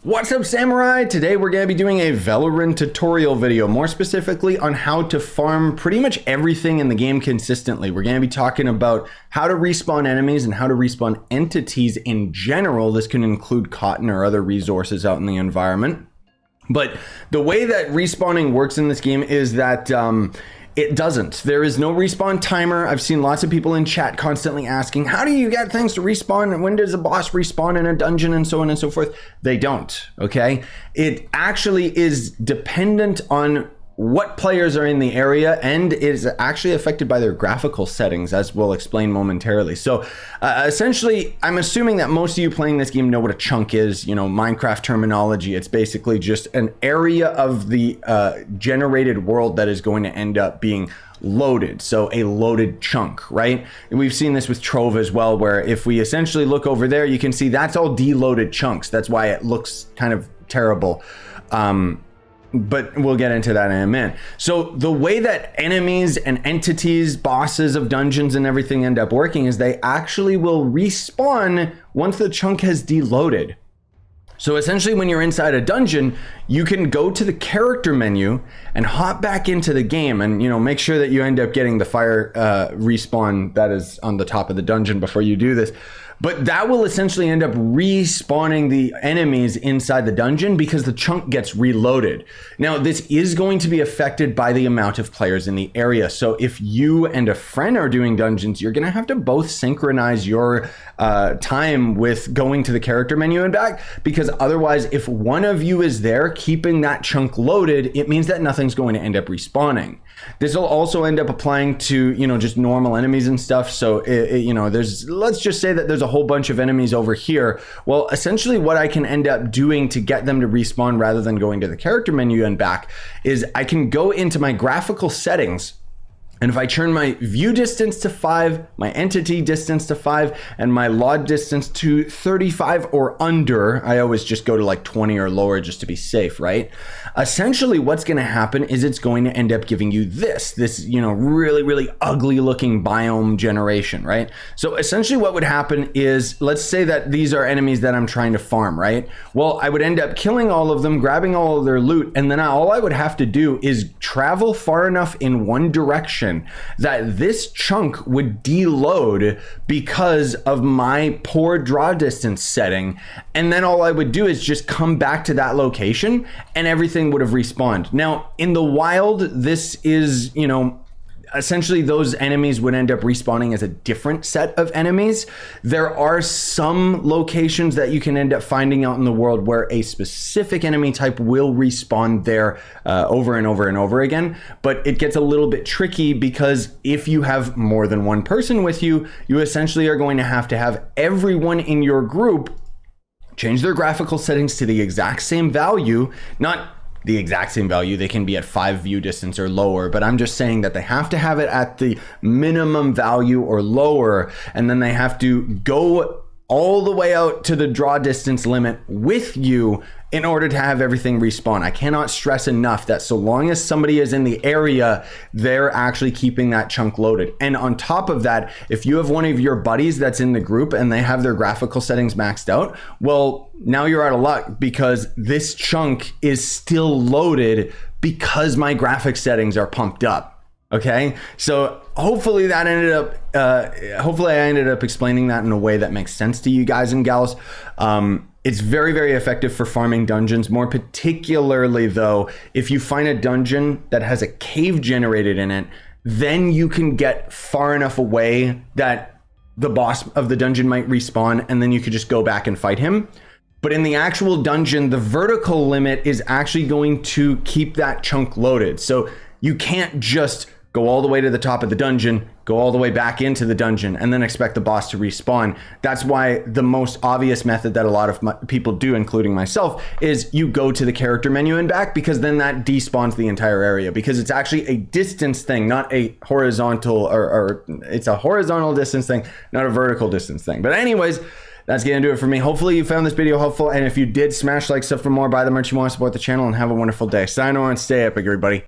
What's up, Samurai? Today we're going to be doing a Veloren tutorial video, more specifically on how to farm pretty much everything in the game consistently. We're going to be talking about how to respawn enemies and how to respawn entities in general. This can include cotton or other resources out in the environment. But the way that respawning works in this game is that it doesn't. There is no respawn timer. I've seen lots of people in chat constantly asking, how do you get things to respawn? And when does a boss respawn in a dungeon and so on and so forth? They don't, okay? It actually is dependent on what players are in the area and is actually affected by their graphical settings, as we'll explain momentarily. So essentially, I'm assuming that most of you playing this game know what a chunk is, you know, Minecraft terminology. It's basically just an area of the generated world that is going to end up being loaded. So a loaded chunk, right? And we've seen this with Trove as well, where if we essentially look over there, you can see that's all deloaded chunks. That's why it looks kind of terrible. But we'll get into that in a minute. So the way that enemies and entities, bosses of dungeons and everything end up working is they actually will respawn once the chunk has deloaded. So essentially when you're inside a dungeon, you can go to the character menu and hop back into the game and, you know, make sure that you end up getting the fire respawn that is on the top of the dungeon before you do this. But that will essentially end up respawning the enemies inside the dungeon because the chunk gets reloaded. Now, this is going to be affected by the amount of players in the area. So if you and a friend are doing dungeons, you're going to have to both synchronize your time with going to the character menu and back, because otherwise, if one of you is there keeping that chunk loaded, it means that nothing's going to end up respawning. This will also end up applying to, you know, just normal enemies and stuff. So, you know, let's just say that there's a whole bunch of enemies over here. Well, essentially what I can end up doing to get them to respawn rather than going to the character menu and back is I can go into my graphical settings. And if I turn my view distance to 5, my entity distance to 5, and my LOD distance to 35 or under, I always just go to like 20 or lower just to be safe, right? Essentially what's gonna happen is it's going to end up giving you this, you know, really, really ugly looking biome generation, right? So essentially what would happen is, let's say that these are enemies that I'm trying to farm, right? Well, I would end up killing all of them, grabbing all of their loot, and then all I would have to do is travel far enough in one direction that this chunk would deload because of my poor draw distance setting, and then all I would do is just come back to that location and everything would have respawned. Now in the wild, this is, you know, essentially those enemies would end up respawning as a different set of enemies. There are some locations that you can end up finding out in the world where a specific enemy type will respawn there over and over and over again. But it gets a little bit tricky because if you have more than one person with you, you essentially are going to have everyone in your group change their graphical settings to the exact same value, not the exact same value. They can be at 5 view distance or lower, but I'm just saying that they have to have it at the minimum value or lower, and then they have to go all the way out to the draw distance limit with you in order to have everything respawn. I cannot stress enough that so long as somebody is in the area, they're actually keeping that chunk loaded. And on top of that, if you have one of your buddies that's in the group and they have their graphical settings maxed out, well, now you're out of luck because this chunk is still loaded because my graphic settings are pumped up. Okay, so hopefully that ended up, hopefully I ended up explaining that in a way that makes sense to you guys and gals. It's very, very effective for farming dungeons, more particularly though, if you find a dungeon that has a cave generated in it, then you can get far enough away that the boss of the dungeon might respawn and then you could just go back and fight him. But in the actual dungeon, the vertical limit is actually going to keep that chunk loaded. So you can't just go all the way to the top of the dungeon, go all the way back into the dungeon, and then expect the boss to respawn. That's why the most obvious method that a lot of people do, including myself, is you go to the character menu and back, because then that despawns the entire area, because it's actually a distance thing, not a horizontal, or it's a horizontal distance thing, not a vertical distance thing. But anyways, that's gonna do it for me. Hopefully you found this video helpful, and if you did, smash like, stuff for more, buy the merch you want, support the channel, and have a wonderful day. Sign on, stay epic, everybody.